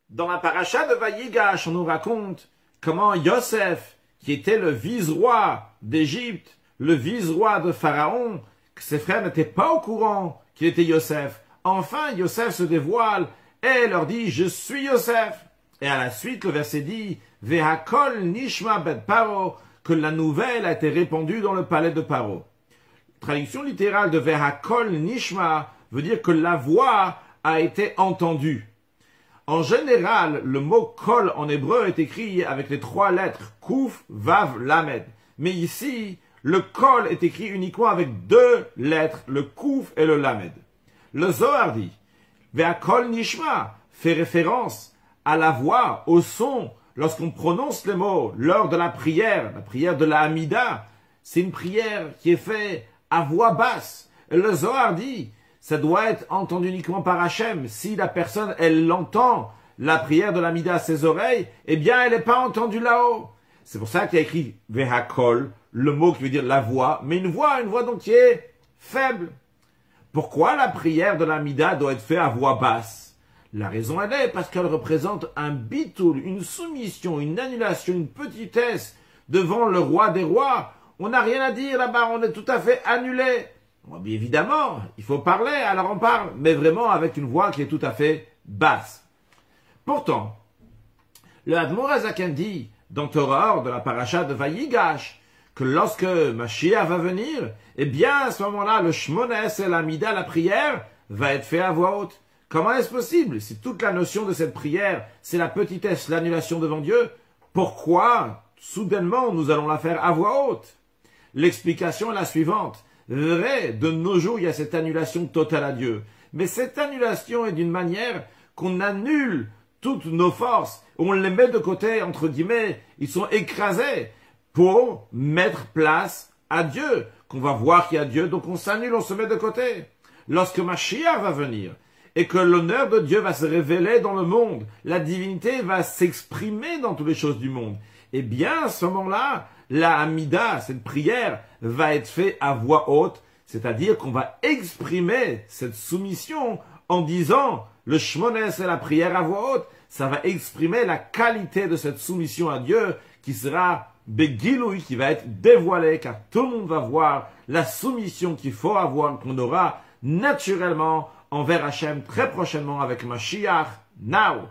Dans la paracha de Vayigash, on nous raconte comment Yosef, qui était le vice-roi d'Égypte, le vice-roi de Pharaon, que ses frères n'étaient pas au courant qu'il était Yosef. Enfin, Yosef se dévoile et leur dit « Je suis Yosef ». Et à la suite, le verset dit « Vehakol nishma bet Paro » que la nouvelle a été répandue dans le palais de Paro. Traduction littérale de Vehakol nishma veut dire que la voix a été entendue. En général, le mot kol en hébreu est écrit avec les trois lettres Kouf, Vav, Lamed. Mais ici, le kol est écrit uniquement avec deux lettres, le Kouf et le Lamed. Le Zohar dit, Ve'akol nishma fait référence à la voix, au son, lorsqu'on prononce les mots lors de la prière de la Hamida. C'est une prière qui est faite à voix basse. Et le Zohar dit, ça doit être entendu uniquement par Hachem. Si la personne, elle l'entend, la prière de l'Amida à ses oreilles, eh bien, elle n'est pas entendue là-haut. C'est pour ça qu'il y a écrit Vehakol, le mot qui veut dire la voix, mais une voix donc qui est faible. Pourquoi la prière de l'Amida doit être faite à voix basse? La raison, elle est parce qu'elle représente un bitoul, une soumission, une annulation, une petitesse devant le roi des rois. On n'a rien à dire là-bas, on est tout à fait annulé. Bon, bien évidemment, il faut parler, alors on parle, mais vraiment avec une voix qui est tout à fait basse. Pourtant, le Admor Hazaken dit, dans Torah, de la paracha de Vayigash, que lorsque Mashiach va venir, eh bien, à ce moment-là, le Shmones et l'Amida, la prière, va être fait à voix haute. Comment est-ce possible? Si toute la notion de cette prière, c'est la petitesse, l'annulation devant Dieu, pourquoi, soudainement, nous allons la faire à voix haute? L'explication est la suivante. Vrai, de nos jours, il y a cette annulation totale à Dieu. Mais cette annulation est d'une manière qu'on annule toutes nos forces. On les met de côté, entre guillemets, ils sont écrasés pour mettre place à Dieu. Qu'on va voir qu'il y a Dieu, donc on s'annule, on se met de côté. Lorsque Mashiach va venir et que l'honneur de Dieu va se révéler dans le monde, la divinité va s'exprimer dans toutes les choses du monde, eh bien, à ce moment-là, la Hamida, cette prière, va être faite à voix haute, c'est-à-dire qu'on va exprimer cette soumission en disant le Shmones et la prière à voix haute. Ça va exprimer la qualité de cette soumission à Dieu qui sera Begiloui, qui va être dévoilée, car tout le monde va voir la soumission qu'il faut avoir, qu'on aura naturellement envers Hachem très prochainement avec Mashiach now.